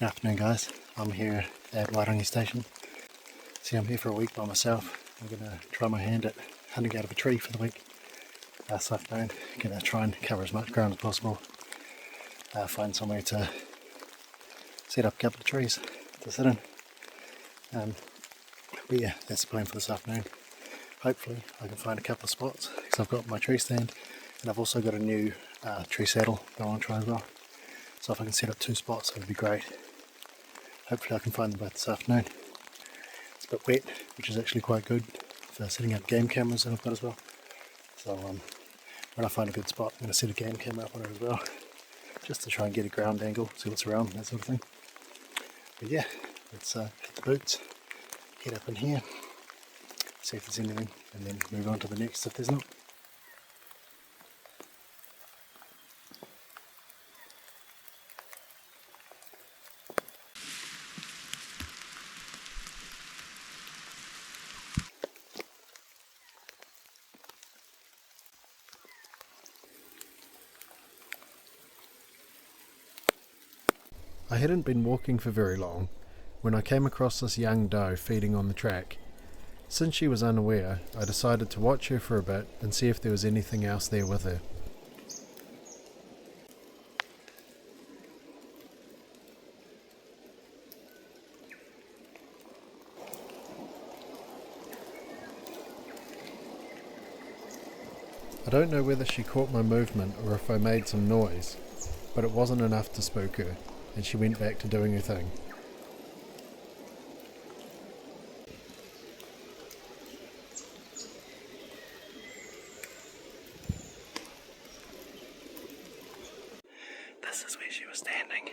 Good afternoon guys, I'm here at Whanganui station. See, I'm here for a week by myself. I'm going to try my hand at hunting out of a tree for the week. This afternoon, I'm going to try and cover as much ground as possible. Find somewhere to set up a couple of trees to sit in. But yeah, that's the plan for this afternoon. Hopefully I can find a couple of spots because I've got my tree stand and I've also got a new tree saddle that I want to try as well. So if I can set up 2 spots, that would be great. Hopefully I can find them both this afternoon. It's a bit wet, which is actually quite good for setting up game cameras that I've got as well. So when I find a good spot, I'm going to set a game camera up on it as well, just to try and get a ground angle, see what's around, that sort of thing. But yeah, let's hit the boots, head up in here, see if there's anything, and then move on to the next if there's not. I hadn't been walking for very long when I came across this young doe feeding on the track. Since she was unaware, I decided to watch her for a bit and see if there was anything else there with her. I don't know whether she caught my movement or if I made some noise, but it wasn't enough to spook her, and she went back to doing her thing. This is where she was standing.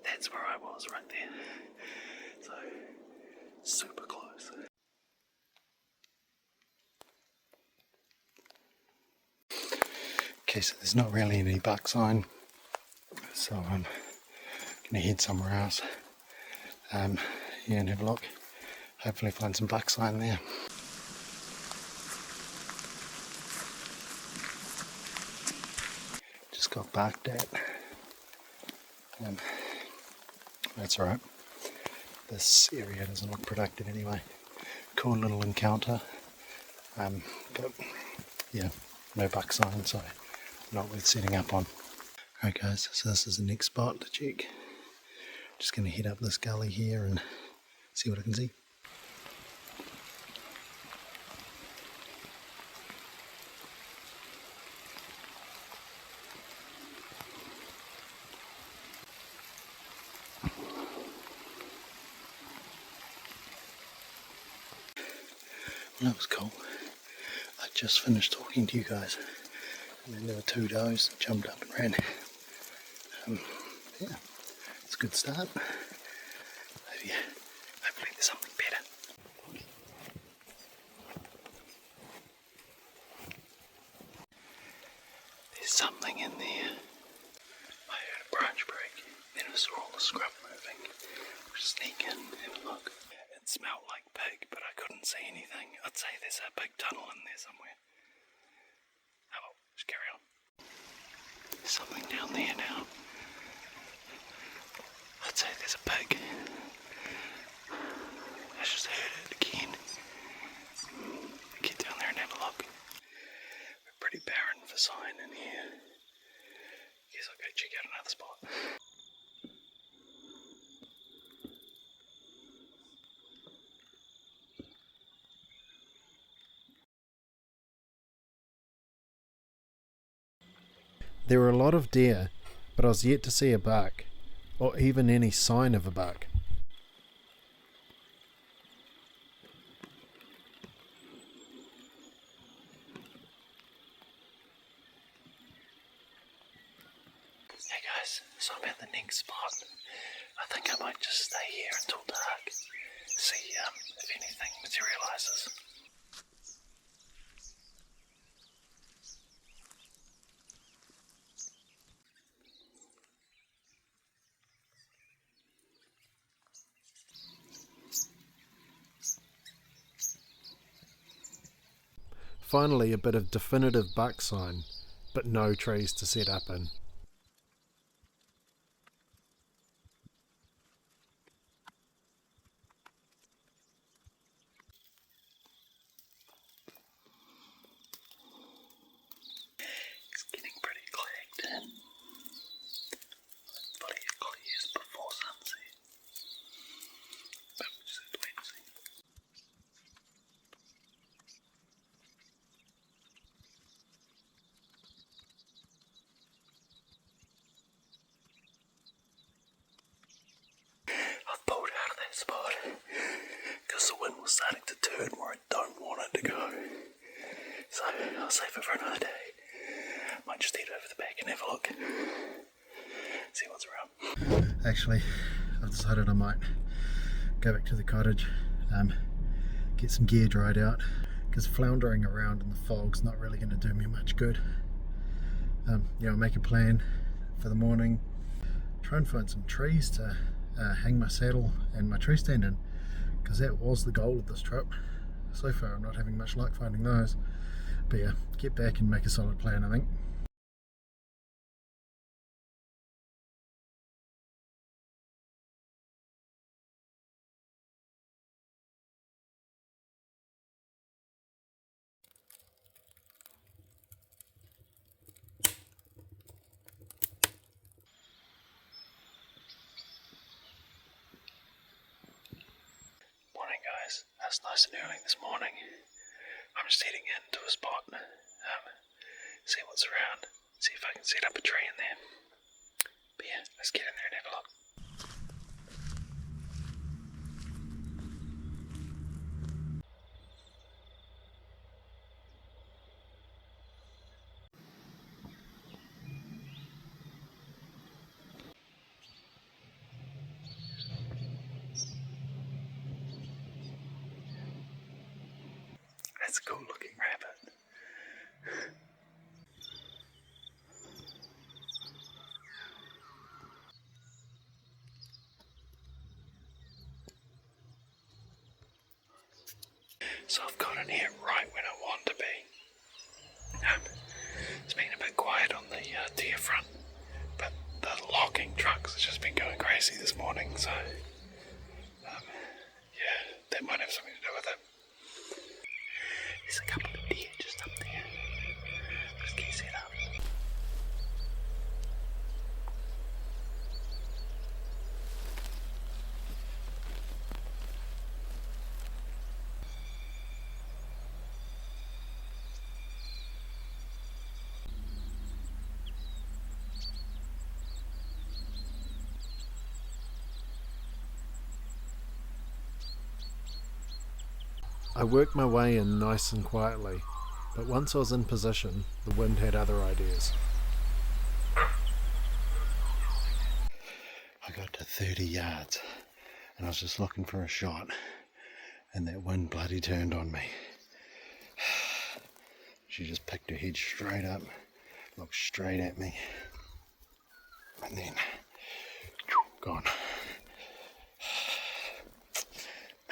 That's where I was, right there. So, super close. Okay, so there's not really any buck sign, so I'm going to head somewhere else. Yeah, and have a look. Hopefully find some buck sign there. Just got barked at. That's alright. This area doesn't look productive anyway. Cool little encounter. But yeah, no buck sign, so not worth setting up on. Alright guys, so this is the next spot to check. Just going to head up this gully here and see what I can see. Well, that was cool. I just finished talking to you guys and then there were 2 does that jumped up and ran. Yeah, it's a good start. Hopefully there's something better. There's something in there. I heard a branch break, then I saw all the scrub moving. I'll just sneak in and have a look. It smelled like pig, but I couldn't see anything. I'd say there's a big tunnel in there somewhere. Oh, just carry on. There's something down there now. I'd say there's a pig. I just heard it again. Get down there and have a look. We're pretty barren for sign in here. Guess I'll go check out another spot. There were a lot of deer, but I was yet to see a buck, or even any sign of a buck. Hey guys, so I'm at the next spot. I think I might just stay here until dark, see if anything materializes. Finally a bit of definitive buck sign, but no trees to set up in. save it for another day. Might just head over the back and have a look. See what's around. Actually, I've decided I might go back to the cottage, get some gear dried out, because floundering around in the fog's not really going to do me much good. Make a plan for the morning, try and find some trees to hang my saddle and my tree stand in, because that was the goal of this trip. So far I'm not having much luck finding those, but yeah, get back and make a solid plan, I think. Morning guys, it's nice and early this morning. I'm just heading into a spot, see what's around, see if I can set up a tree in there. But yeah, let's get in there and have a look. That's a cool looking rabbit. So I've got in here right when I want to be. It's been a bit quiet on the deer front, but the logging trucks have just been going crazy this morning, so yeah, that might have something to do with it. There's a couple of deer just up there. Let's get set up. I worked my way in nice and quietly, but once I was in position, the wind had other ideas. I got to 30 yards and I was just looking for a shot, and that wind bloody turned on me. She just picked her head straight up, looked straight at me, and then gone.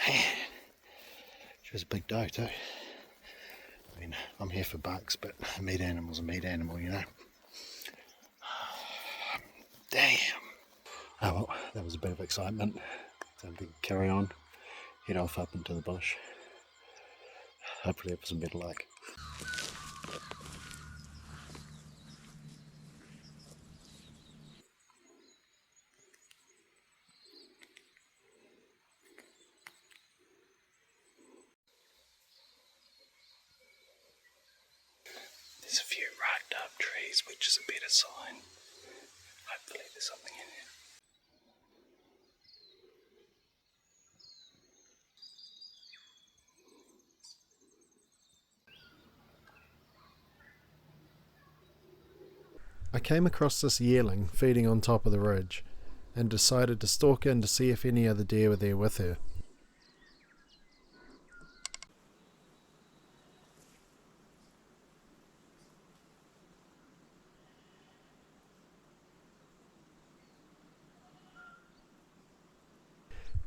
Man, she was a big doe too. I mean, I'm here for bucks, but a meat animal's a meat animal, you know. Damn. Oh well, that was a bit of excitement. Time to carry on, head off up into the bush. Hopefully have some better luck. There's a few ragged up trees, which is a better sign. Hopefully there's something in here. I came across this yearling feeding on top of the ridge and decided to stalk in to see if any other deer were there with her.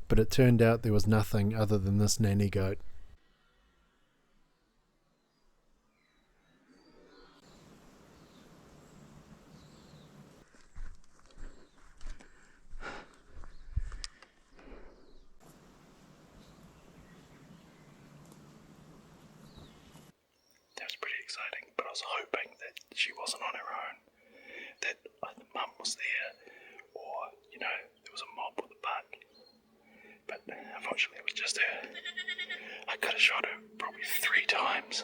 But it turned out there was nothing other than this nanny goat. That was pretty exciting, but I was hoping that she wasn't on her own, that either mum was there or, there was a mob with a buck. But unfortunately it was just her. I could have shot her probably 3 times,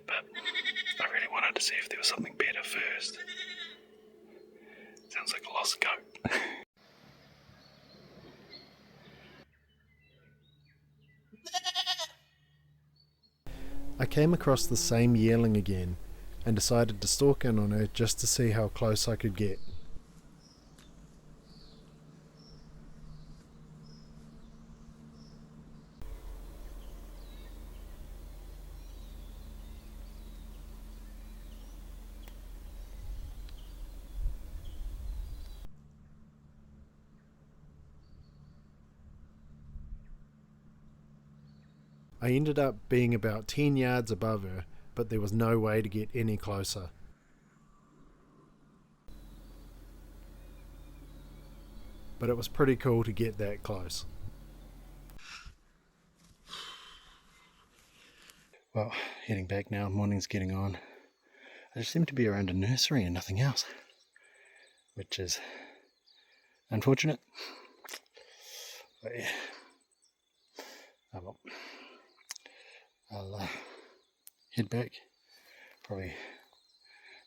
but I really wanted to see if there was something better first. Sounds like a lost goat. I came across the same yearling again and decided to stalk in on her just to see how close I could get. I ended up being about 10 yards above her, but there was no way to get any closer. But it was pretty cool to get that close. Well, heading back now, morning's getting on. I just seem to be around a nursery and nothing else, which is unfortunate. But yeah, well, I'll head back, probably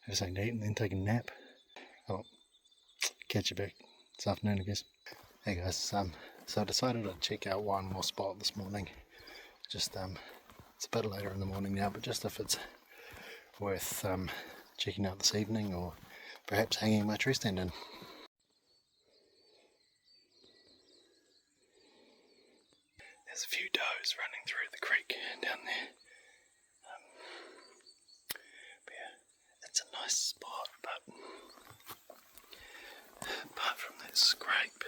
have something to eat and then take a nap. I'll catch you back this afternoon, I guess. Hey guys, so I decided I'd check out one more spot this morning. Just it's a bit later in the morning now, but just if it's worth checking out this evening, or perhaps hanging my tree stand in. There's a few does running through the creek down there. But yeah, it's a nice spot, but apart from that scrape,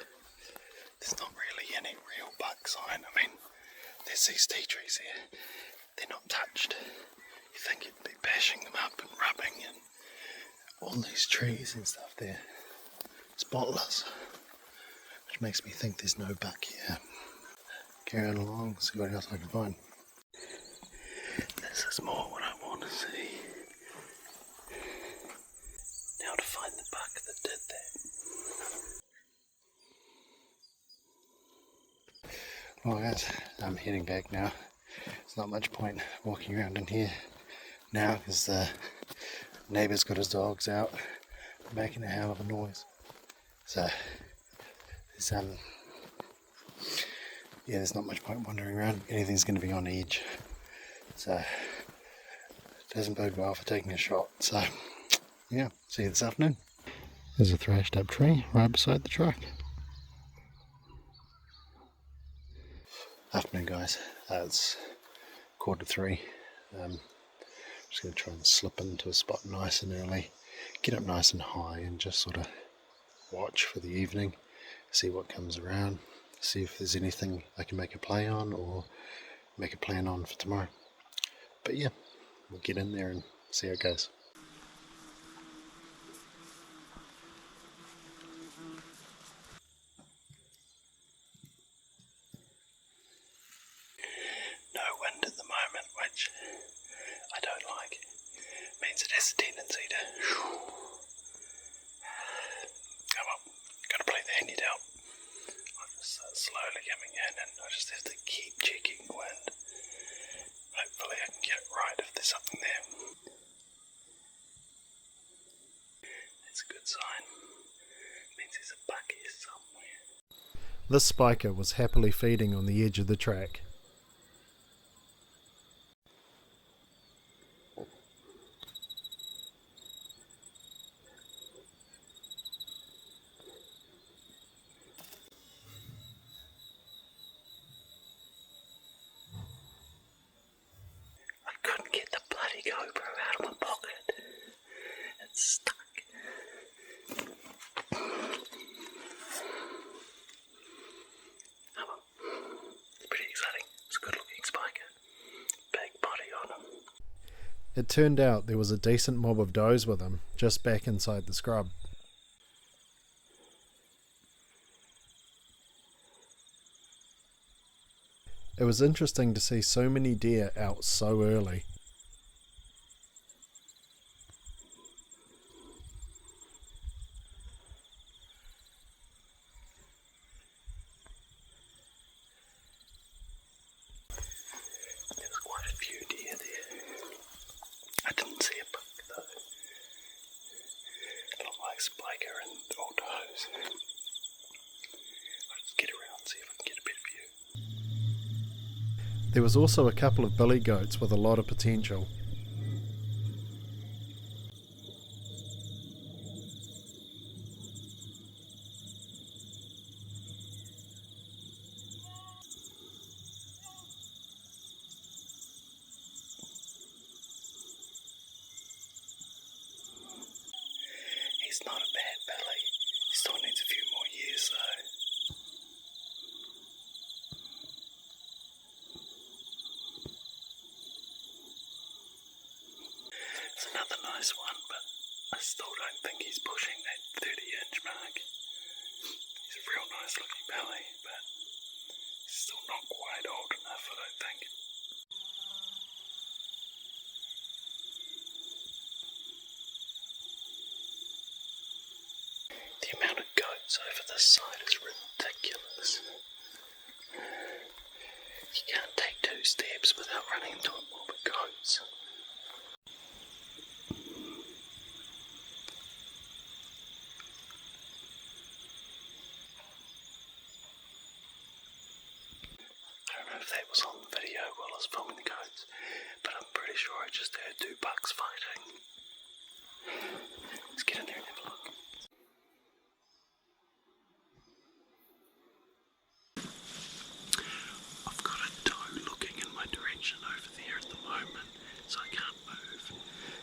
there's not really any real bug sign. I mean, there's these tea trees here. They're not touched. You think you'd be bashing them up and rubbing, and all these trees and stuff, they're spotless, which makes me think there's no buck here. Carry on along, see what else I can find. This is more what I want to see. Now to find the buck that did that. Well guys, I'm heading back now. There's not much point walking around in here now because the neighbour's got his dogs out making a hell of a noise. So there's not much point wandering around. Anything's going to be on edge, so it doesn't bode well for taking a shot. So yeah, see you this afternoon. There's a thrashed up tree right beside the truck. Afternoon guys, it's 2:45. I'm just going to try and slip into a spot nice and early, get up nice and high and just sort of watch for the evening, see what comes around, see if there's anything I can make a play on or make a plan on for tomorrow. But yeah, we'll get in there and see how it goes. No wind at the moment, which I don't like. Means it has a tendency to come up. Gotta play the handy out. I'll just start slowly coming in, and I just have to keep checking the wind. Hopefully I can get it right if there's something there. That's a good sign. Means there's a buck here somewhere. This spiker was happily feeding on the edge of the track. GoPro out of my pocket. It's stuck. Oh well. It's pretty exciting. It's a good looking spiker. Big body on him. It turned out there was a decent mob of does with him, just back inside the scrub. It was interesting to see so many deer out so early. Spiker and old does. I'll just get around and see if I can get a better view. There was also a couple of billy goats with a lot of potential. He's not a bad billy. He still needs a few more years though. It's another nice one, but I still don't think he's pushing that 30-inch mark. He's a real nice looking belly, but he's still not quite old enough, I don't think. The amount of goats over this side is ridiculous. You can't take 2 steps without running into a mob of goats. I don't know if that was on the video while I was filming the goats, but I'm pretty sure I just heard 2 bucks fighting. Let's get in there and have a look. I've got a doe looking in my direction over there at the moment, so I can't move,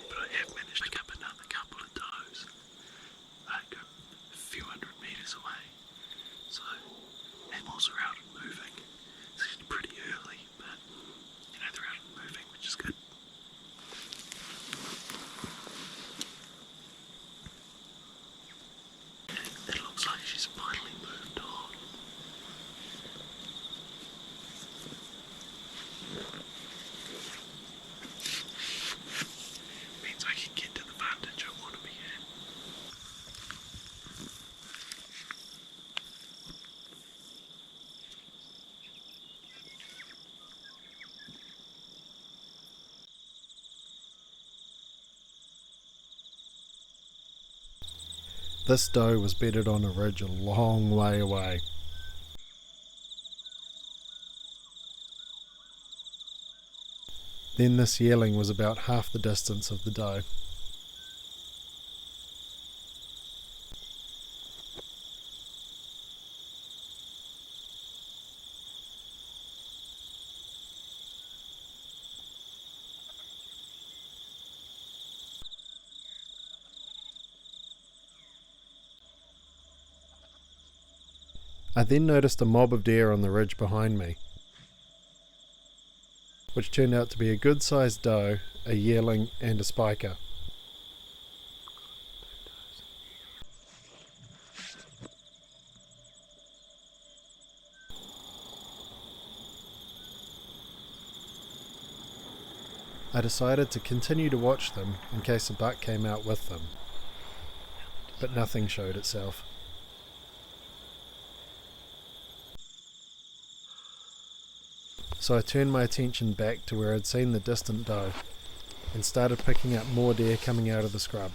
but I have managed to pick up another couple of does. I go a few hundred meters away, so animals are out and moving. It's pretty early, but you know, they're out and moving, which is good. It looks like she's finally moved on. Means I can get to the vantage I want to be in. This doe was bedded on a ridge a long way away. Then this yearling was about half the distance of the doe. I then noticed a mob of deer on the ridge behind me, which turned out to be a good-sized doe, a yearling and a spiker. I decided to continue to watch them in case a buck came out with them, but nothing showed itself. So I turned my attention back to where I'd seen the distant doe and started picking up more deer coming out of the scrub.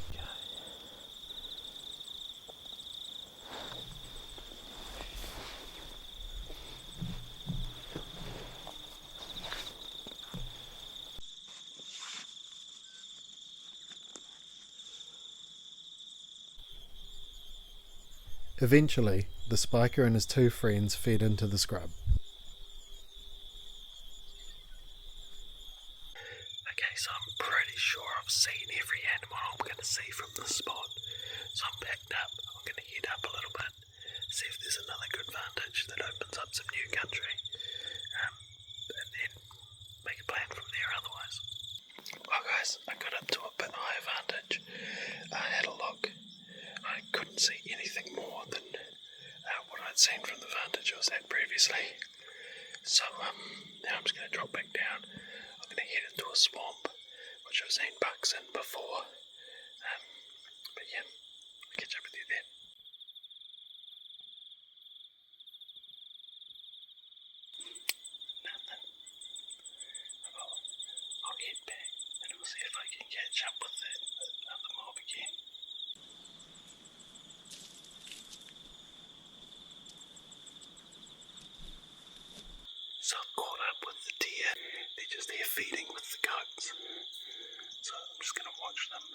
Eventually, the spiker and his 2 friends fed into the scrub. Okay, so I'm pretty sure I've seen every animal I'm going to see from this spot. So I'm packed up. I'm going to head up a little bit, see if there's another good vantage that opens up some new country, and then make a plan from there otherwise. Well guys, I got up to a bit higher vantage. I had a look. I couldn't see anything more than what I'd seen from the vantage I was at previously. So now I'm just going to drop back down. I'm going to head into a swamp, which I've seen bucks in before. But yeah, I'll catch up with you then. Nothing. I'll head back and we'll see if I can catch up with that other mob again. So caught up with the deer. They're just here feeding with the goats. So I'm just going to watch them.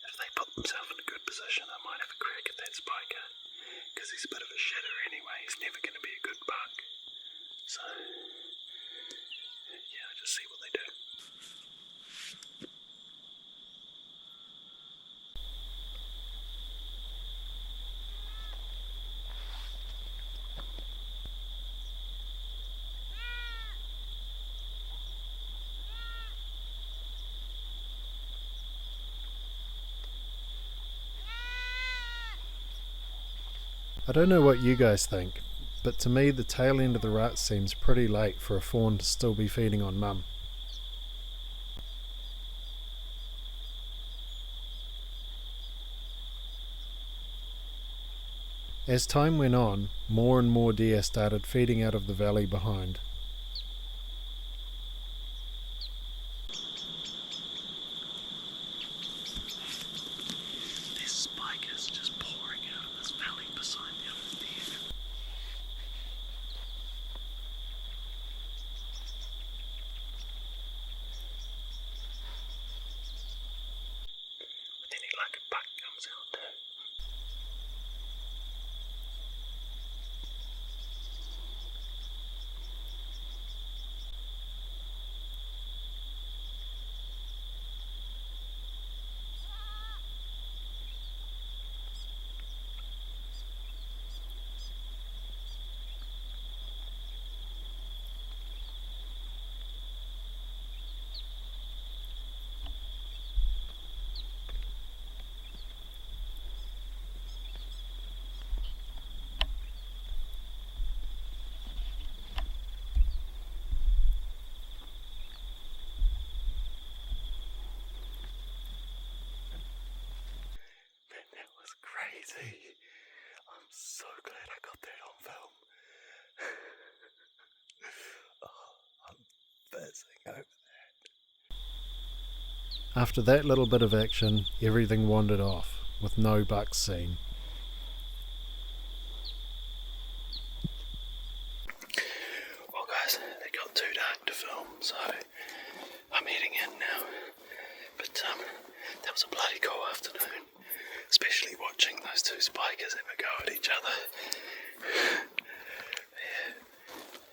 If they put themselves in a good position, I might have a crack at that spiker. Because he's a bit of a shitter anyway. He's never going to be a good buck. So, yeah, just see what they do. I don't know what you guys think, but to me the tail end of the rut seems pretty late for a fawn to still be feeding on mum. As time went on, more and more deer started feeding out of the valley behind. There's spikers just pouring out of this valley beside the other deer. With any luck, a buck comes out too. That was crazy. I'm so glad I got that on film. I'm buzzing over that. After that little bit of action, everything wandered off, with no bucks seen. Well guys, it got too dark to film, so I'm heading in now. But that was a bloody cool afternoon. Especially watching those two spikers have a go at each other. Yeah.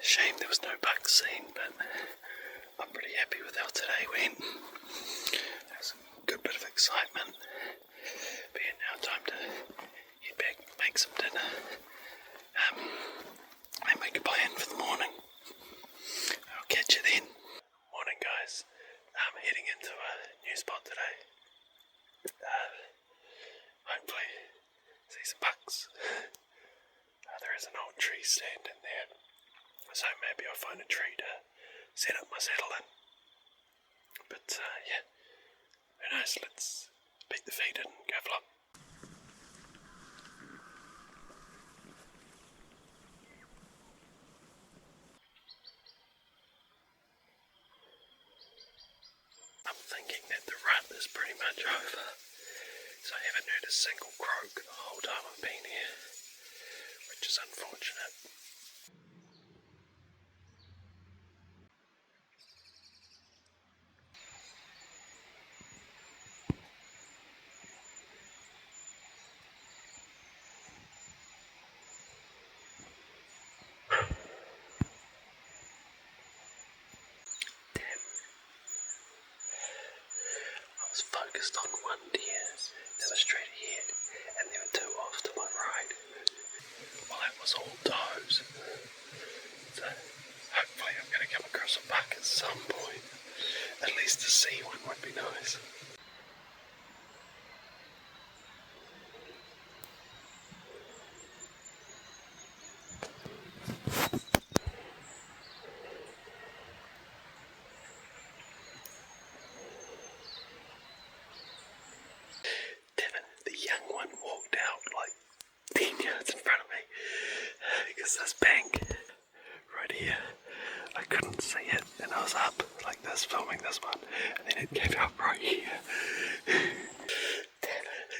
Shame there was no bucks seen, but I'm pretty happy with how today went. There was a good bit of excitement. But yeah, now time to head back, make some dinner, and make a plan for the morning. I'll catch you then. Morning guys. I'm heading into a new spot today. Hopefully see some bucks. There is an old tree stand in there, so maybe I'll find a tree to set up my saddle in. But yeah, who knows, let's beat the feed and go flop. I'm thinking that the rut is pretty much over, so I haven't heard a single croak the whole time I've been here, which is unfortunate. I was focused on one deer that was straight ahead, and there were two off to my right. Well, that was all does. So hopefully I'm going to come across a buck at some point. At least to see one would be nice. The young one walked out like 10 yards in front of me because this bank right here, I couldn't see it, and I was up like this filming this one, and then it came out right here. Damn it.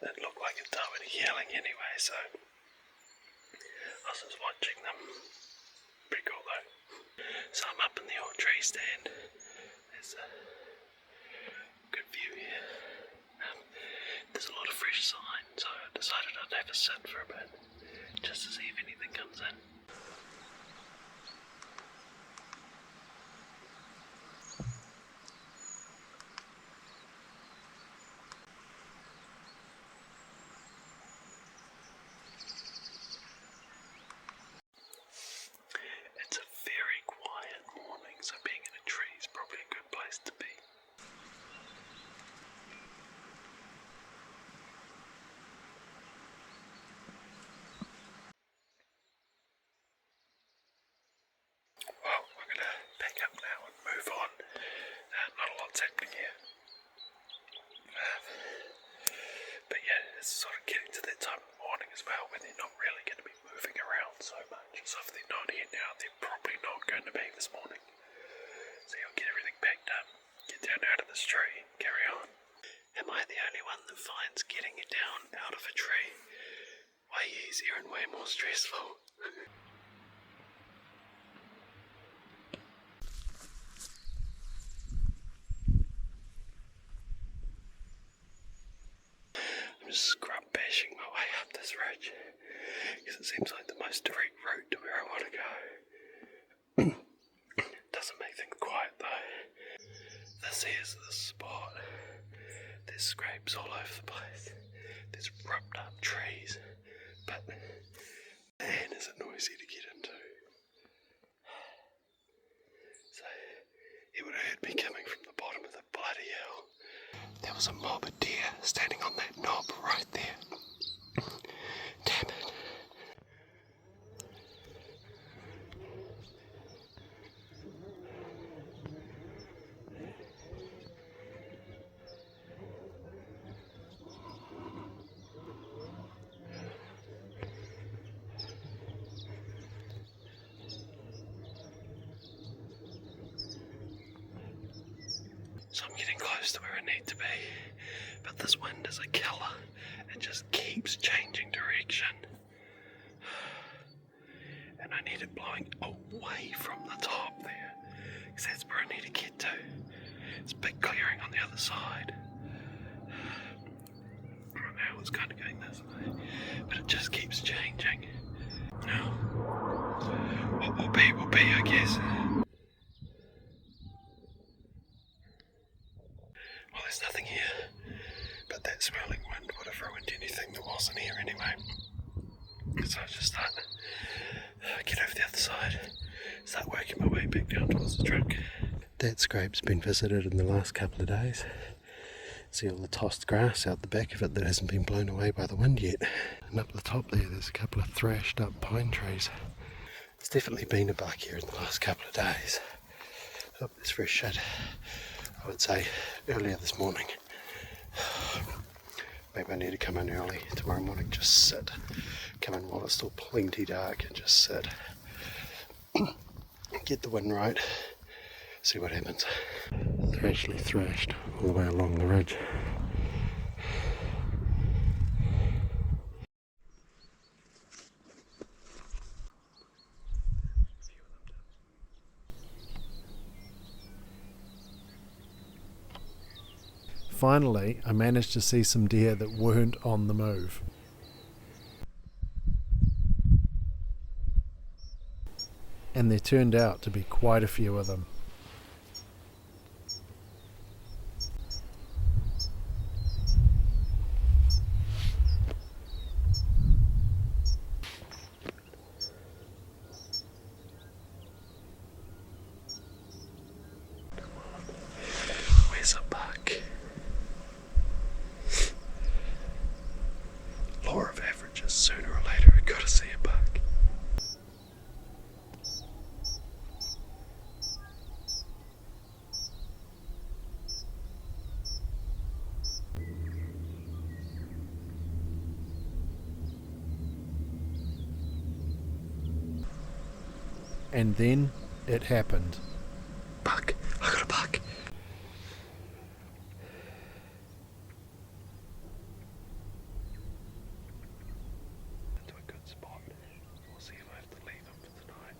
It looked like a doe and a yearling anyway, so I was just watching them. tree stand. There's a good view here. There's a lot of fresh sign, so I decided I'd have a sit for a bit, just to see if anything comes in. It's a very quiet morning, so being in a tree is probably a good place to be. Well, we're going to pack up now and move on. Not a lot's happening here. But yeah, it's sort of getting to that time of the morning as well when they're not really going to be moving around so much. So if they're not here now, they're probably not going to be this morning. So you'll get everything packed up, get down out of this tree, carry on. Am I the only one that finds getting it down out of a tree way easier and way more stressful? I'm just scrub bashing my way up this ridge because it seems like the most direct route to where I want to go. Doesn't make things quiet though. This here's the spot. There's scrapes all over the place. There's ripped up trees, but man, is it noisy to get into. So it would have heard me coming from the bottom of the bloody hill. There was a mob of deer standing on that knob right there. Damn it. So I'm getting close to where I need to be, but this wind is a killer. It just keeps changing direction. And I need it blowing away from the top there, because that's where I need to get to. It's a big clearing on the other side. Right now it's kind of going this way, but it just keeps changing. Now, what will be, I guess. Well, there's nothing here, but that swirling wind would have ruined anything that wasn't here anyway. So I just start get over the other side, start working my way back down towards the truck. That scrape's been visited in the last couple of days. See all the tossed grass out the back of it that hasn't been blown away by the wind yet. And up the top there, there's a couple of thrashed up pine trees. There's definitely been a buck here in the last couple of days. Oh, there's fresh shit. I would say earlier this morning. Maybe I need to come in early tomorrow morning, just sit. Come in while it's still plenty dark and just sit. Get the wind right, see what happens. They're actually thrashed all the way along the ridge. Finally, I managed to see some deer that weren't on the move. And there turned out to be quite a few of them. Where's a buck? Law of averages, sooner or later I gotta see a buck. And then it happened. Buck! I got a buck! Into a good spot. We'll see if I have to leave him for tonight.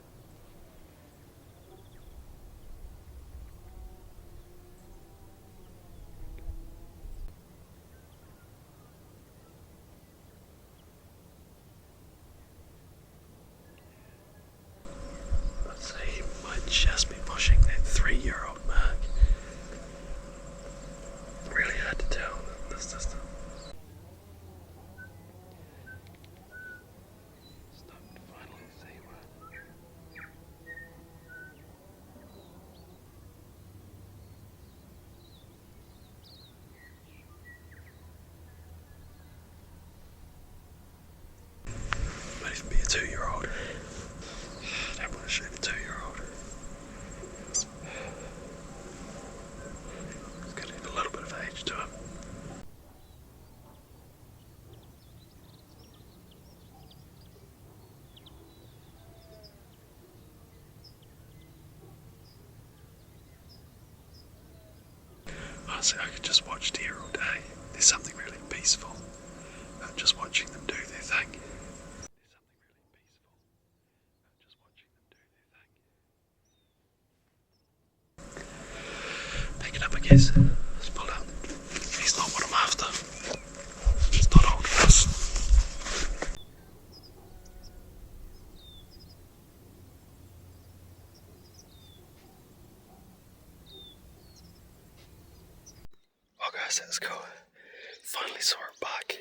Honestly, I could just watch deer all day. There's something really peaceful about just watching them do their thing. Pick it up, I guess. Let's pull out. He's not what I'm after. He's not old enough. Oh guys, that's cool. Finally saw a buck.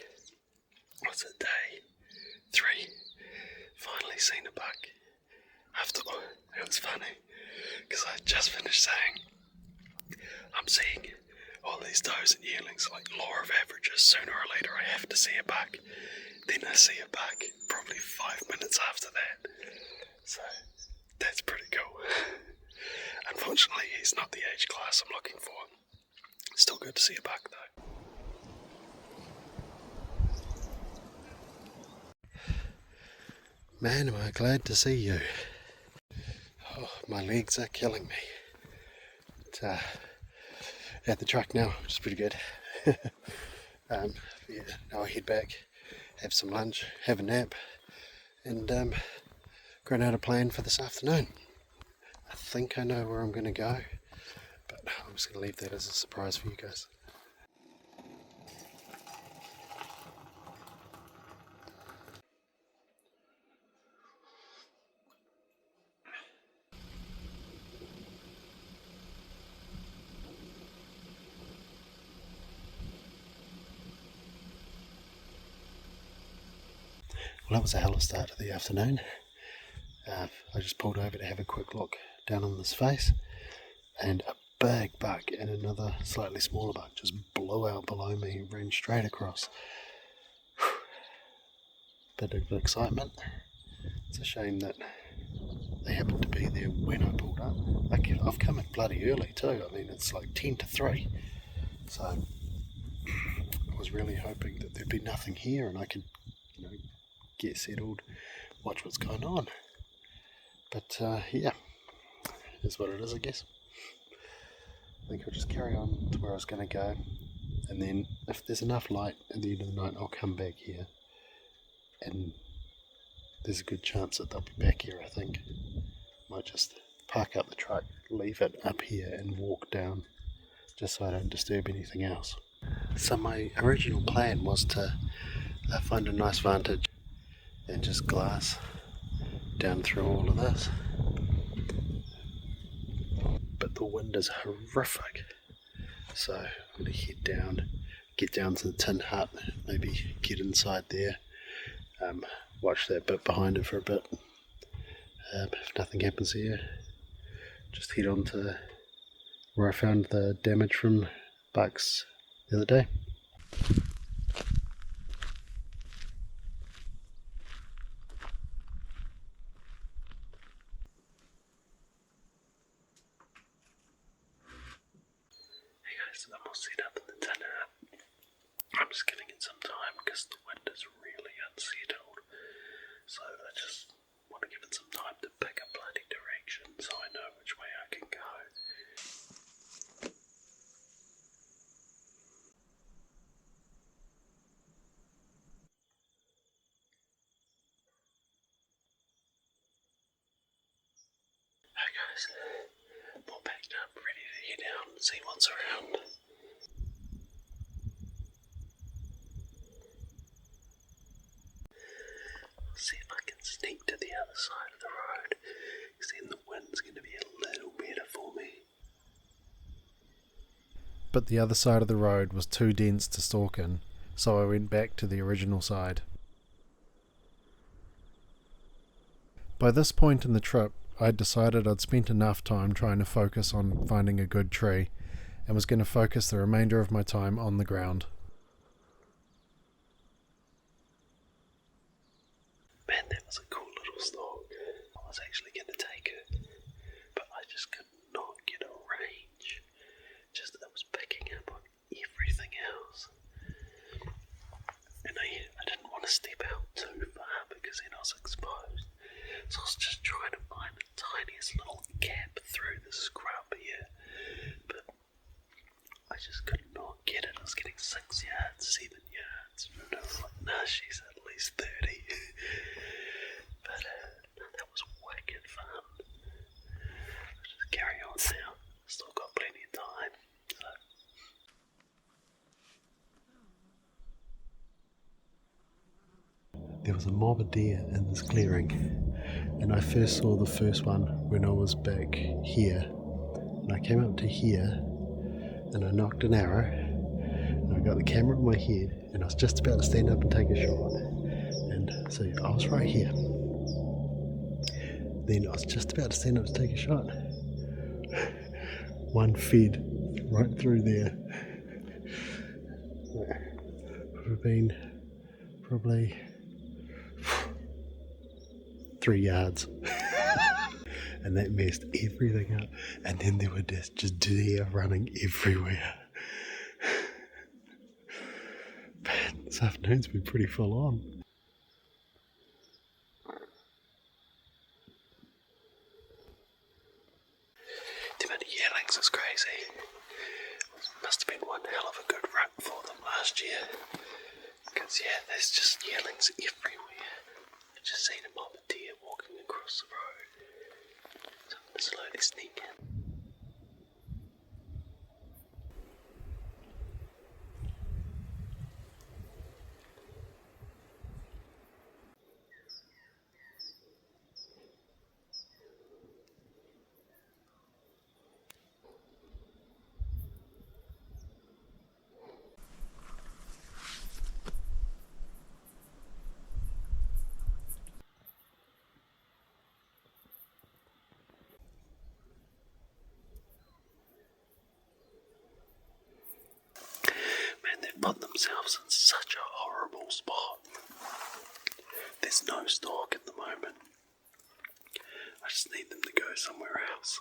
What's it, day 3? Finally seen a buck. After, it was funny, because I just finished saying, I'm seeing all these does and yearlings, like law of averages, sooner or later I have to see a buck. Then I see a buck, probably 5 minutes after that. So, that's pretty cool. Unfortunately, he's not the age class I'm looking for. Still good to see a buck though. Man, am I glad to see you. Oh, my legs are killing me. But, at the truck now, which is pretty good. Yeah, now I head back, have some lunch, have a nap, and grind out a plan for this afternoon. I think I know where I'm going to go, but I'm just going to leave that as a surprise for you guys. Well, that was a hell of a start to the afternoon. I just pulled over to have a quick look down on this face, and a big buck and another slightly smaller buck just blew out below me and ran straight across. Bit of excitement. It's a shame that they happened to be there when I pulled up. I've come in bloody early too. I mean, it's like 10 to 3. So I was really hoping that there'd be nothing here and I could, get settled, watch what's going on. But yeah, it is what it is, I guess. I think I'll just carry on to where I was going to go, and then if there's enough light at the end of the night, I'll come back here, and there's a good chance that they'll be back here. I think might just park up the truck, leave it up here, and walk down, just so I don't disturb anything else. So my original plan was to find a nice vantage and just glass down through all of this, but the wind is horrific, so I'm going to head down, get down to the tin hut, maybe get inside there, watch that bit behind it for a bit. If nothing happens here, just head on to where I found the damage from bucks the other day. Hey guys, I'm all set up in the tin hut. I'm just giving it some time because the wind is really unsettled. So I just want to give it some time to pick a bloody direction so I know which way I can go. Hey guys, I'm all packed up, ready to head out and see what's around. See if I can sneak to the other side of the road, because then the wind's going to be a little better for me. But the other side of the road was too dense to stalk in, so I went back to the original side. By this point in the trip, I'd decided I'd spent enough time trying to focus on finding a good tree, and was going to focus the remainder of my time on the ground. Man, that was a cool little stalk. I was actually going to take it, but I just could not get a range. Just it was picking up on everything else. And I didn't want to step out too far because then I was exposed. So I was just trying to find the tiniest little gap through the scrub here. But I just could not get it. I was getting 6 yards, 7 yards, and I was like, nah, she's at least 30. But that was wicked fun. I'll just carry on now. Still got plenty of time. So. There was a mob of deer in this clearing, and I first saw the first one when I was back here. And I came up to here, and I knocked an arrow, and I got the camera on my head, and I was just about to stand up and take a shot. And so I was right here. Then I was just about to stand up to take a shot. One fed right through there. Would have been probably 3 yards. And that messed everything up. And then there were just deer running everywhere. Man, this afternoon's been pretty full on. The amount of yearlings is crazy. Must have been one hell of a good rut for them last year. Because yeah, there's just yearlings everywhere. I've just seen a mob of deer walking across the road. So I'm going to slowly sneak in. They've put themselves in such a horrible spot. There's no stock at the moment. I just need them to go somewhere else.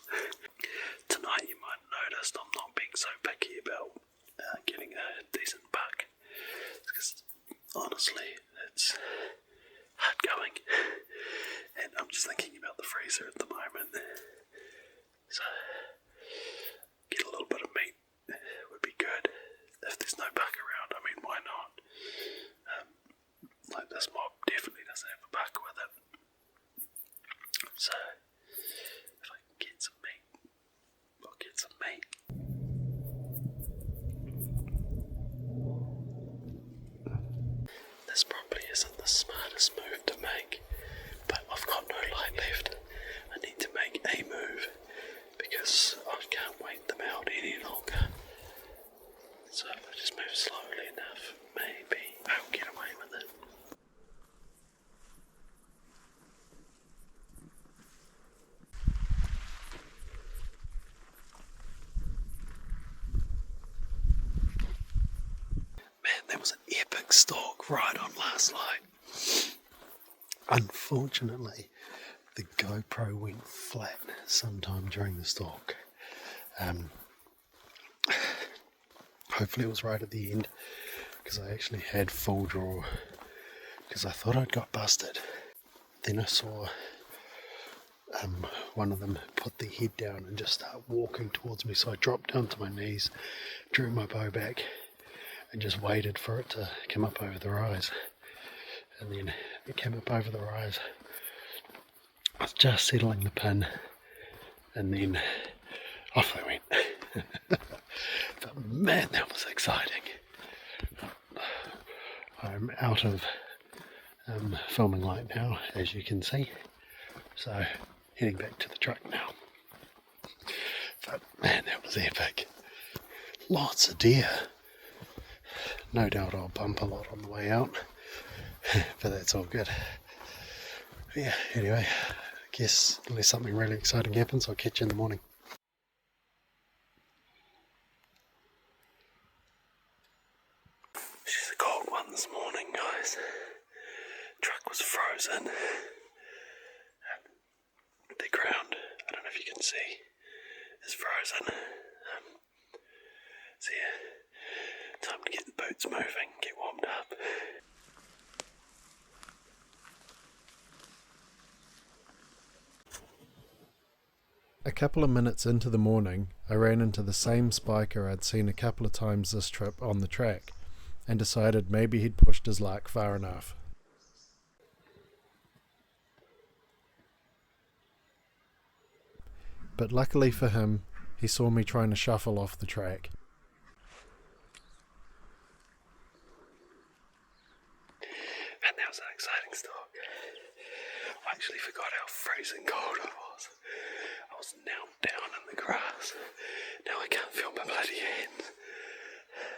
Tonight you might notice I'm not being so picky about getting a decent buck. Because honestly, it's hard going. And I'm just thinking about the freezer at the moment. So, get a little bit of meat would be good. If there's no buck around, I mean, why not? Like this mob definitely doesn't have a buck with it. So, if I can get some meat, I'll get some meat. This probably isn't the smartest move to make, but I've got no light left. I need to make a move, because I can't wait them out any longer. So if I just move slowly enough, maybe I'll get away with it. Man, that was an epic stalk right on last light. Unfortunately, the GoPro went flat sometime during the stalk. Hopefully it was right at the end, because I actually had full draw, because I thought I'd got busted. Then I saw one of them put their head down and just start walking towards me, so I dropped down to my knees, drew my bow back, and just waited for it to come up over the rise. And then it came up over the rise. I was just settling the pin, and then off they went. But man, that was exciting. I'm out of filming light now, as you can see, so heading back to the truck now. But man, that was epic. Lots of deer. No doubt I'll bump a lot on the way out, but that's all good. Yeah, anyway, I guess unless something really exciting happens, I'll catch you in the morning. She's a cold one this morning, guys. Truck was frozen. The ground, I don't know if you can see, is frozen. So yeah, time to get the boots moving, get warmed up. A couple of minutes into the morning, I ran into the same spiker I'd seen a couple of times this trip on the track, and decided maybe he'd pushed his luck far enough. But luckily for him, he saw me trying to shuffle off the track. And that was an exciting stalk. I actually forgot how freezing cold I was. I was now down in the grass. Now I can't feel my bloody hands.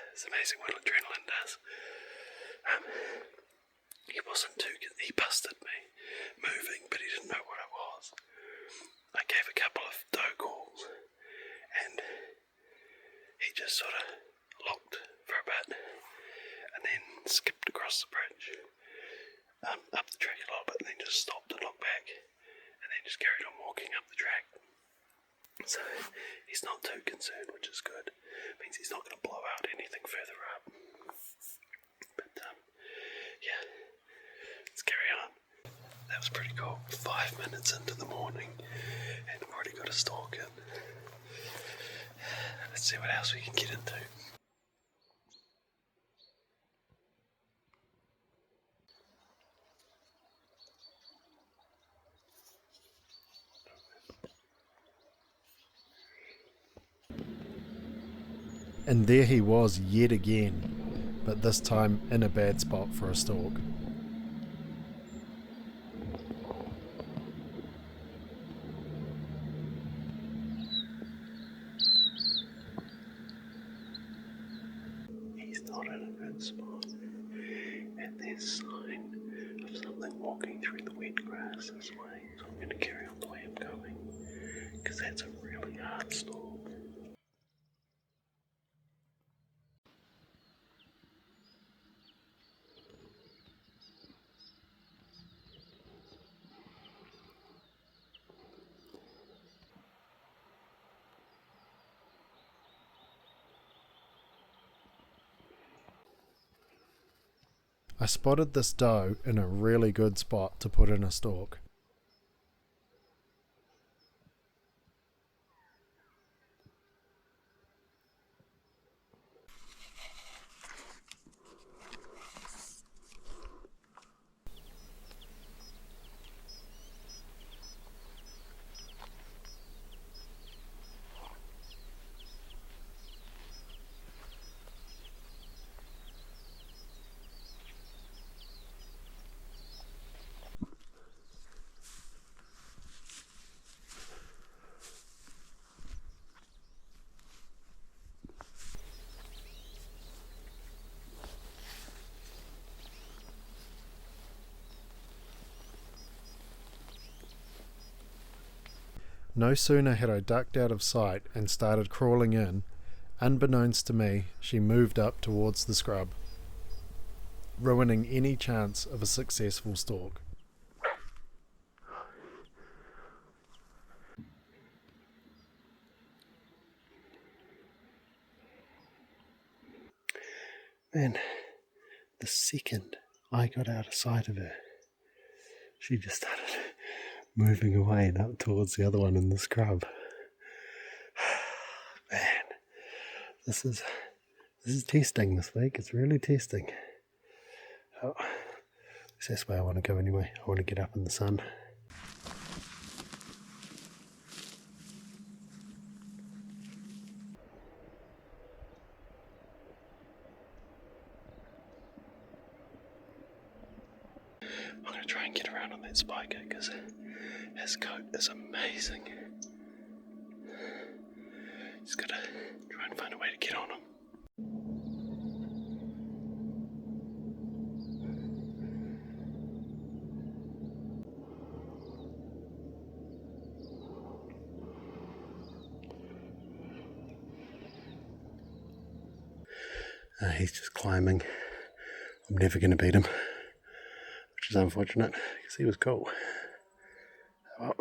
It's amazing what adrenaline does. He busted me, moving, but he didn't know what I was. I gave a couple of doe calls, and he just sort of looked for a bit, and then skipped across the bridge, up the track a little bit, and then just stopped and looked back, and then just carried on walking up the track. So he's not too concerned, which is good. It means he's not going to blow out anything further up. But yeah, let's carry on. That was pretty cool. 5 minutes into the morning, and I've already got a stalk in. Let's see what else we can get into. And there he was yet again, but this time in a bad spot for a stalk. He's not in a good spot, and there's sign of something walking through the wet grass this way, so I'm going to carry on the way I'm going, because that's a really hard stalk. I spotted this doe in a really good spot to put in a stalk. No sooner had I ducked out of sight and started crawling in, unbeknownst to me, she moved up towards the scrub, ruining any chance of a successful stalk. Man, the second I got out of sight of her, she just started moving away and up towards the other one in the scrub. Man, this is testing this week. It's really testing. Oh, that's where I want to go anyway. I want to get up in the sun. I'm going to try and get around on that spiker because his coat is amazing. Just got to try and find a way to get on him. He's just climbing. I'm never going to beat him, which is unfortunate because he was cool. Well,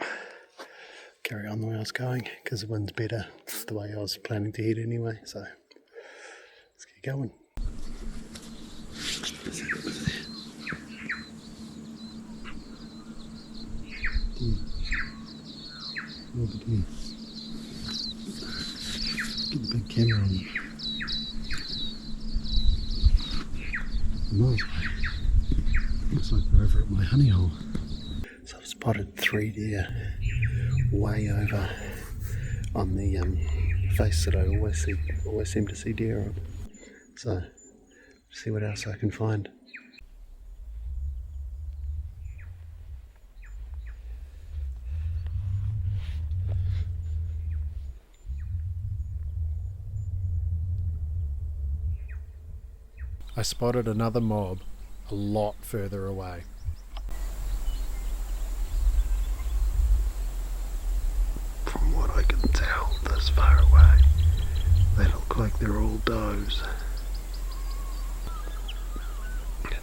carry on the way I was going because the wind's better the way I was planning to head anyway, so let's get going. big camera on the miles away. Looks like they're over at my honey hole. So I've spotted 3 deer way over on the face that I always seem to see deer on. So see what else I can find. I spotted another mob a lot further away. From what I can tell this far away, they look like they're all does.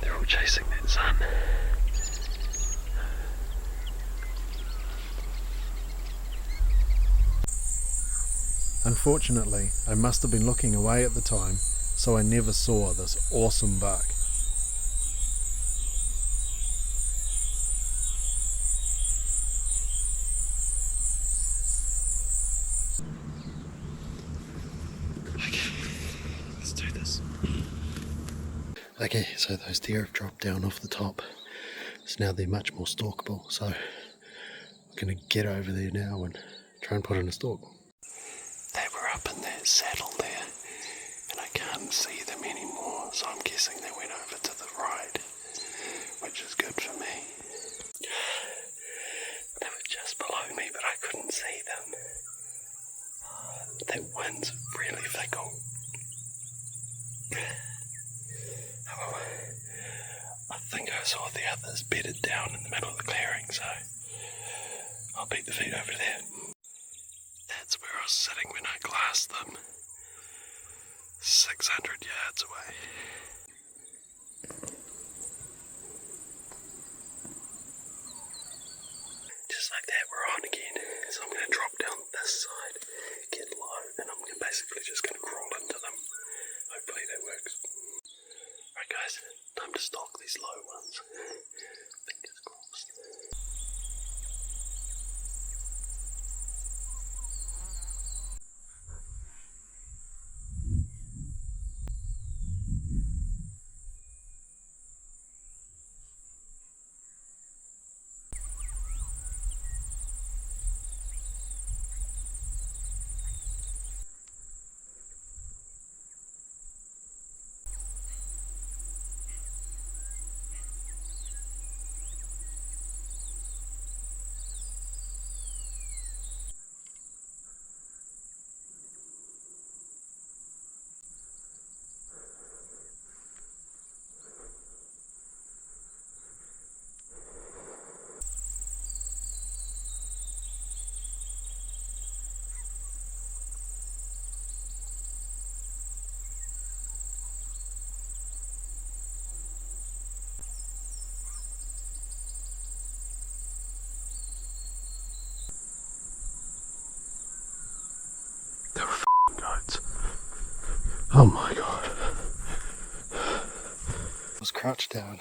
They're all chasing that sun. Unfortunately, I must have been looking away at the time, so I never saw this awesome buck. Let's do this. Okay, so those deer have dropped down off the top. So now they're much more stalkable, so I'm going to get over there now and try and put in a stalk. They were up in that saddle there, and I can't see them anymore, so I'm guessing they went over to the right, which is good for me. They were just below me, but I couldn't see them. That wind's really fickle. Oh, I think I saw the others bedded down in the middle of the clearing, so I'll beat the feet over there. That's where I was sitting when I glassed them. 600 yards away. Just like that, we're on again. So I'm going to drop down this side, get low, and I'm basically just going to crawl into them. Hopefully that works. Right guys, time to stalk these low ones. Fingers crossed. Oh my god. I was crouched down,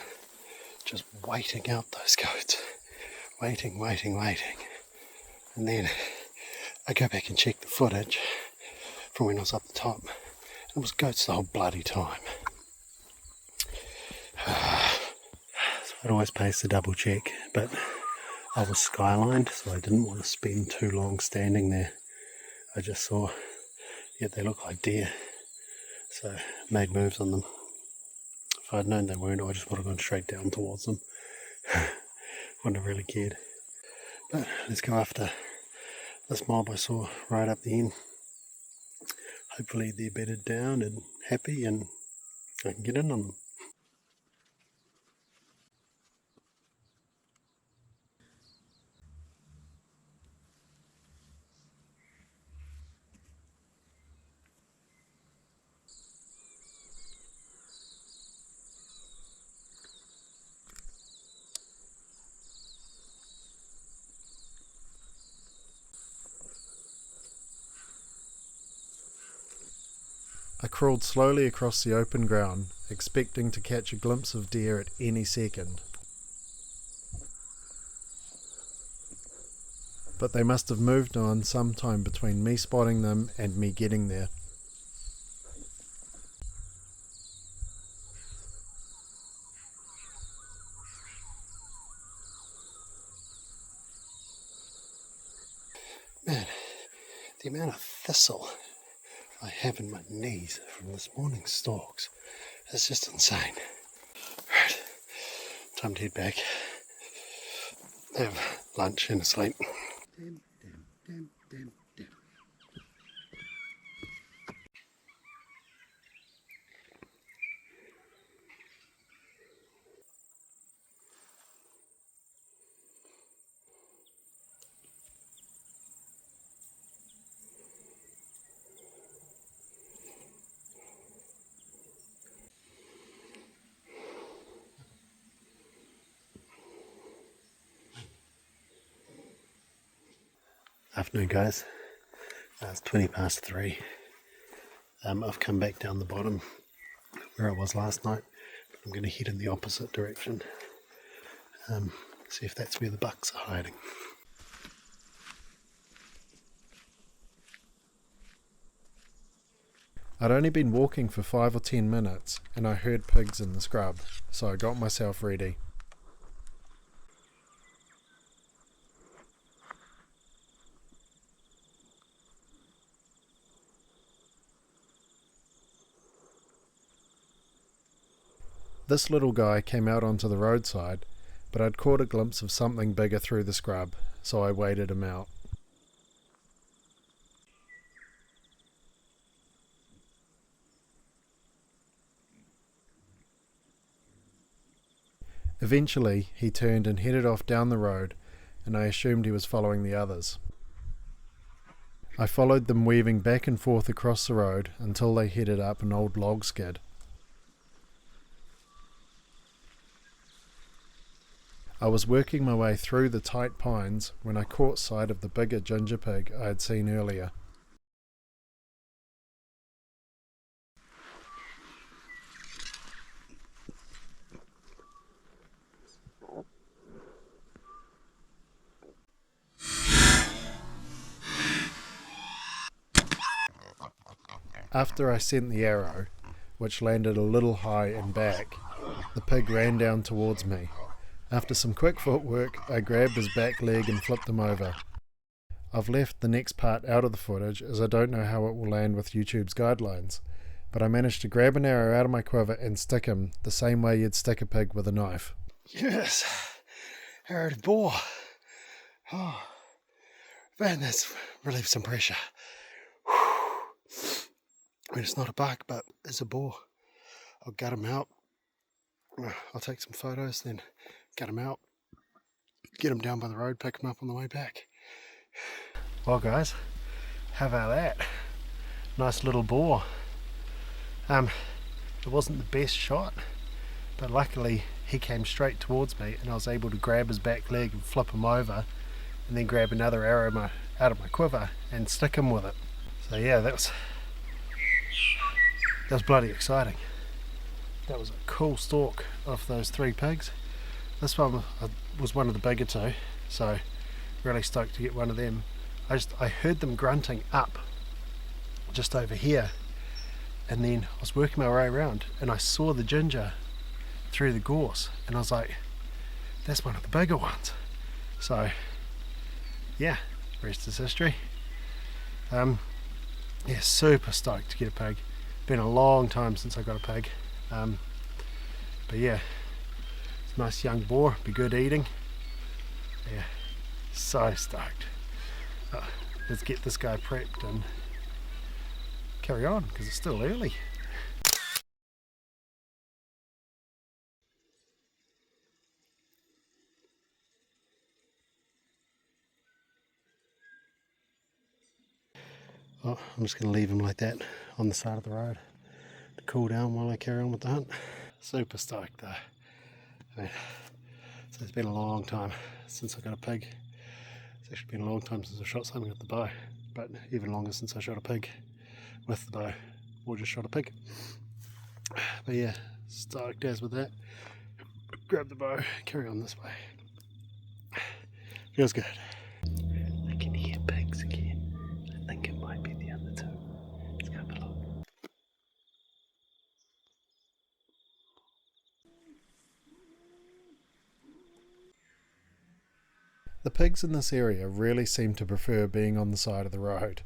just waiting out those goats. Waiting. And then I go back and check the footage from when I was up the top. It was goats the whole bloody time. So it always pays to double check, but I was skylined, so I didn't want to spend too long standing there. I just saw, yeah, they look like deer. So made moves on them. If I'd known they weren't, I just would have gone straight down towards them. Wouldn't have really cared. But let's go after this mob I saw right up the end. Hopefully they're bedded down and happy and I can get in on them. I crawled slowly across the open ground, expecting to catch a glimpse of deer at any second. But they must have moved on sometime between me spotting them and me getting there. Man, the amount of thistle I have in my knees from this morning's stalks is just insane. Right, time to head back, have lunch and sleep. Damn, damn, damn, damn, damn. Afternoon, guys. It's 20 past 3. I've come back down the bottom where I was last night. I'm going to head in the opposite direction. See if that's where the bucks are hiding. I'd only been walking for 5 or 10 minutes and I heard pigs in the scrub, so I got myself ready. This little guy came out onto the roadside, but I'd caught a glimpse of something bigger through the scrub, so I waited him out. Eventually, he turned and headed off down the road, and I assumed he was following the others. I followed them weaving back and forth across the road until they headed up an old log skid. I was working my way through the tight pines when I caught sight of the bigger ginger pig I had seen earlier. After I sent the arrow, which landed a little high and back, the pig ran down towards me. After some quick footwork, I grabbed his back leg and flipped him over. I've left the next part out of the footage as I don't know how it will land with YouTube's guidelines, but I managed to grab an arrow out of my quiver and stick him the same way you'd stick a pig with a knife. Yes, arrow to boar. Oh, man, that's relieved some pressure. I mean, it's not a buck, but it's a boar. I'll gut him out. I'll take some photos, then gut him out, get him down by the road, pick him up on the way back. Well, guys, how about that? Nice little boar. It wasn't the best shot, but luckily he came straight towards me and I was able to grab his back leg and flip him over and then grab another arrow out of my quiver and stick him with it. So yeah, that was bloody exciting. That was a cool stalk of those 3 pigs. This one was one of the bigger 2, so really stoked to get one of them. I heard them grunting up just over here, and then I was working my way around and I saw the ginger through the gorse and I was like, that's one of the bigger ones. So yeah, rest is history. Yeah, super stoked to get a pig. Been a long time since I got a pig. But yeah, it's a nice young boar, be good eating. Yeah, so stoked. Let's get this guy prepped and carry on because it's still early. Oh, I'm just going to leave him like that on the side of the road to cool down while I carry on with the hunt. Super stoked though. I mean, so it's been a long time since I got a pig. It's actually been a long time since I shot something with the bow, but even longer since I shot a pig with the bow or just shot a pig. But yeah, stoked as with that. Grab the bow, carry on this way. Feels good. I can hear pigs again. I think it might be the other 2. Let's go have a look. The pigs in this area really seem to prefer being on the side of the road.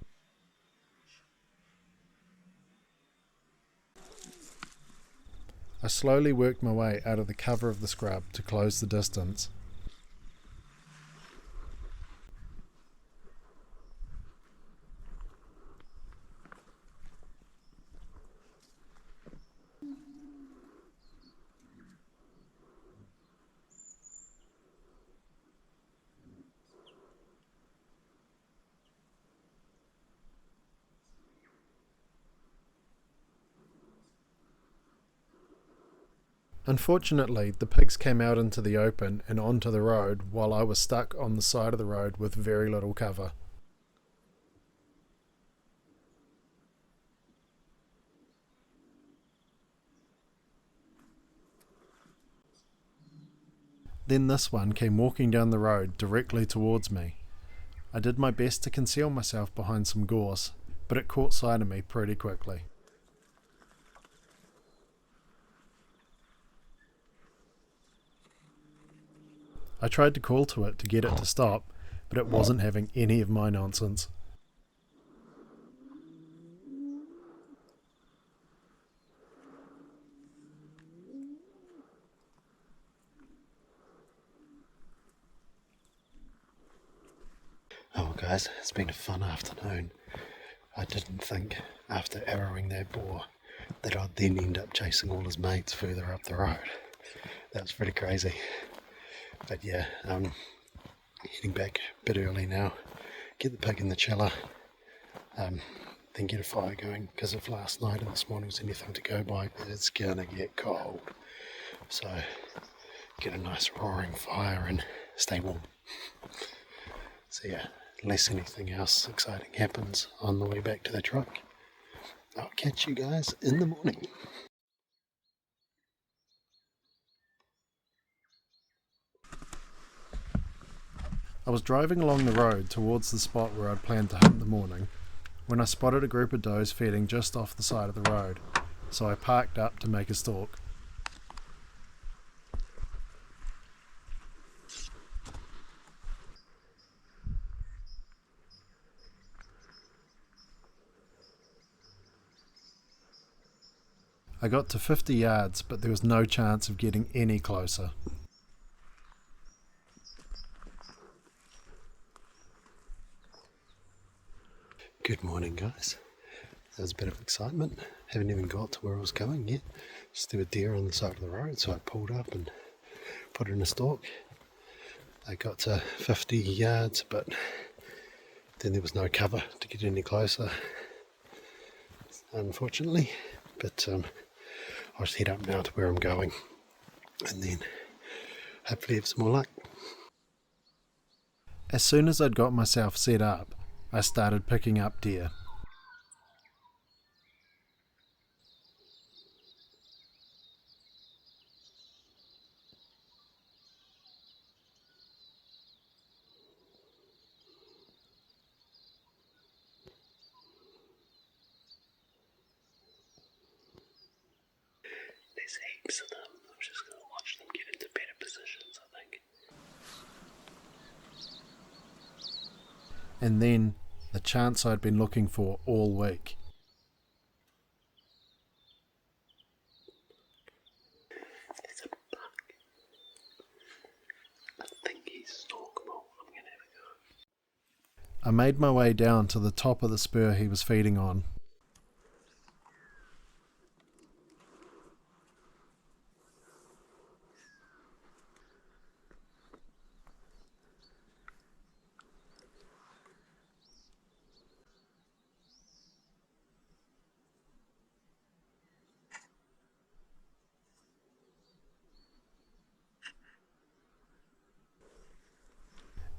I slowly worked my way out of the cover of the scrub to close the distance. Unfortunately, the pigs came out into the open and onto the road while I was stuck on the side of the road with very little cover. Then this one came walking down the road directly towards me. I did my best to conceal myself behind some gorse, but it caught sight of me pretty quickly. I tried to call to it to get it to stop, but it wasn't having any of my nonsense. Oh guys, it's been a fun afternoon. I didn't think, after arrowing that boar, that I'd then end up chasing all his mates further up the road. That was pretty crazy. But yeah, heading back a bit early now, get the pig in the chiller, then get a fire going, because if last night and this morning was anything to go by, it's gonna get cold. So get a nice roaring fire and stay warm. So yeah, unless anything else exciting happens on the way back to the truck, I'll catch you guys in the morning. I was driving along the road towards the spot where I'd planned to hunt the morning when I spotted a group of does feeding just off the side of the road, so I parked up to make a stalk. I got to 50 yards, but there was no chance of getting any closer. Good morning, guys. There was a bit of excitement. Haven't even got to where I was going yet. Just there were deer on the side of the road, so I pulled up and put in a stalk. I got to 50 yards, but then there was no cover to get any closer, unfortunately. But I'll just head up now to where I'm going and then hopefully have some more luck. As soon as I'd got myself set up, I started picking up deer. There's heaps of them. I'm just going to watch them get into better positions, I think. And then, the chance I'd been looking for all week. There's a buck. I think he's stalkable. I'm going to have a go. I made my way down to the top of the spur he was feeding on.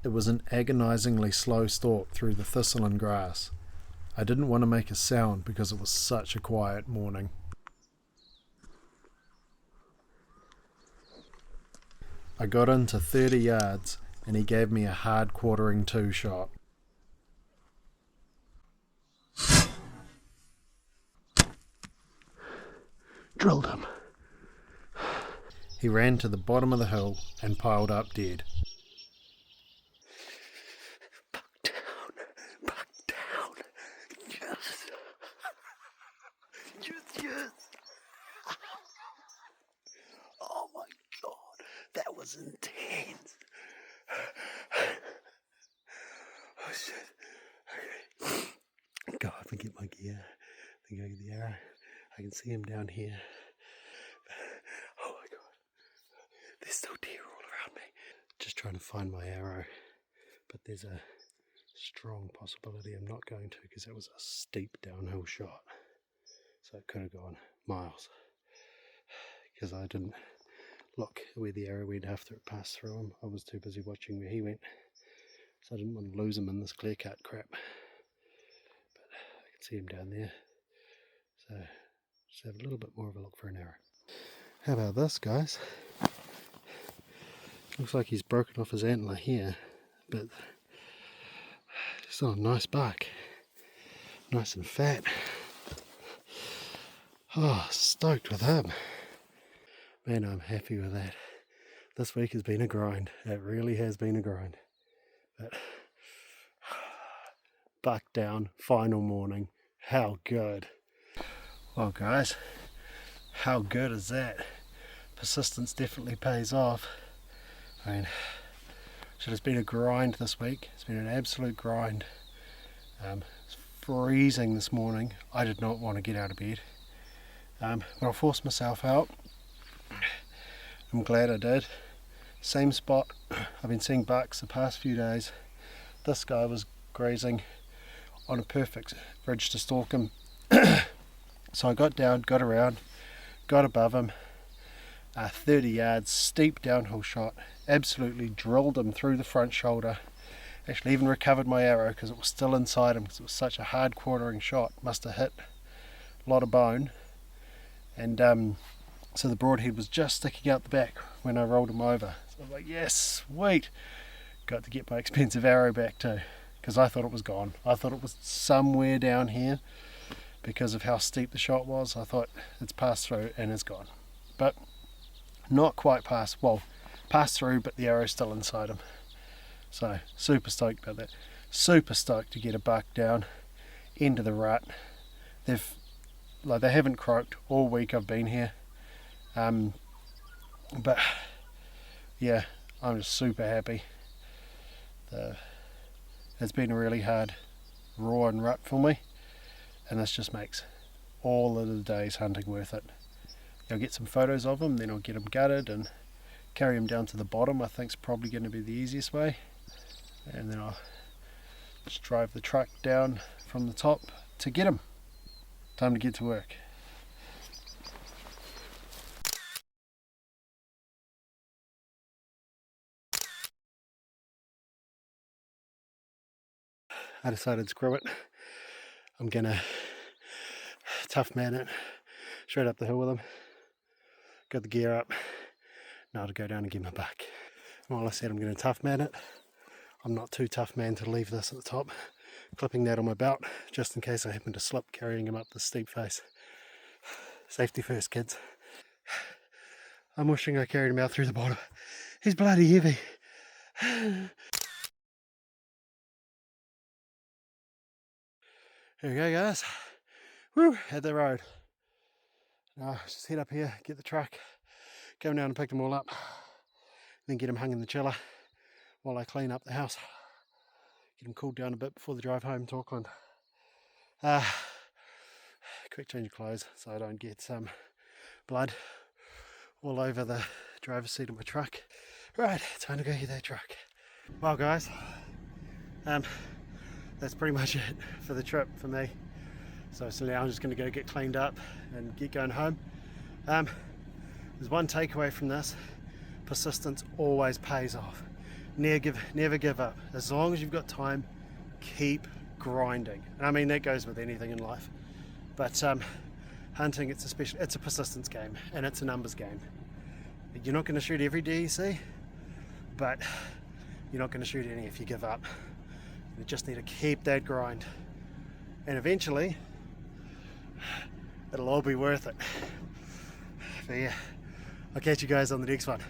It was an agonizingly slow stalk through the thistle and grass. I didn't want to make a sound because it was such a quiet morning. I got into 30 yards and he gave me a hard quartering 2 shot. Drilled him. He ran to the bottom of the hill and piled up dead. shit. Okay. Go up and get my gear. Then go get the arrow. I can see him down here. Oh my god. There's still deer all around me. Just trying to find my arrow. But there's a strong possibility I'm not going to, because it was a steep downhill shot. So it could have gone miles. Because I didn't look where the arrow went after it passed through him. I was too busy watching where he went. So I didn't want to lose him in this clear cut crap. But I can see him down there. So just have a little bit more of a look for an arrow. How about this, guys? Looks like he's broken off his antler here, but still a nice buck. Nice and fat. Oh, stoked with him. Man, I'm happy with that. This week has been a grind. It really has been a grind. But buck down, final morning. How good. Well, guys, how good is that? Persistence definitely pays off. I mean, so it's been a grind this week. It's been an absolute grind. It's freezing this morning. I did not want to get out of bed. But I forced myself out. I'm glad I did. Same spot. I've been seeing bucks the past few days. This guy was grazing on a perfect ridge to stalk him. So I got down, got around, got above him. 30 yards, steep downhill shot. Absolutely drilled him through the front shoulder. Actually even recovered my arrow because it was still inside him, because it was such a hard quartering shot. Must have hit a lot of bone. And so the broadhead was just sticking out the back when I rolled him over. So I was like, yes, sweet. Got to get my expensive arrow back too, because I thought it was gone. I thought it was somewhere down here because of how steep the shot was. I thought it's passed through and it's gone. But not quite passed. Well, passed through, but the arrow's still inside him. So super stoked about that. Super stoked to get a buck down into the rut. They haven't croaked all week I've been here. But yeah, I'm just super happy. It's been a really hard raw and rut for me, and this just makes all of the days hunting worth it. I'll get some photos of them, then I'll get them gutted and carry them down to the bottom. I think it's probably going to be the easiest way, and then I'll just drive the truck down from the top to get them. Time to get to work. I decided screw it. I'm gonna tough man it straight up the hill with him. Got the gear up. Now to go down and get my buck. Well, I said I'm gonna tough man it. I'm not too tough man to leave this at the top. Clipping that on my belt just in case I happen to slip carrying him up the steep face. Safety first, kids. I'm wishing I carried him out through the bottom. He's bloody heavy. Here we go, guys. Woo, at the road. Now just head up here, get the truck, go down and pick them all up, then get them hung in the chiller while I clean up the house. Get them cooled down a bit before the drive home to Auckland. Quick change of clothes so I don't get some blood all over the driver's seat of my truck. Right, time to go get that truck. Well, guys, that's pretty much it for the trip for me. So now I'm just going to go get cleaned up and get going home. There's one takeaway from this: persistence always pays off. Never give up. As long as you've got time, keep grinding. And I mean, that goes with anything in life. But hunting, it's a persistence game, and it's a numbers game. You're not going to shoot every deer you see, but you're not going to shoot any if you give up. You just need to keep that grind, and eventually it'll all be worth it. But yeah, I'll catch you guys on the next one.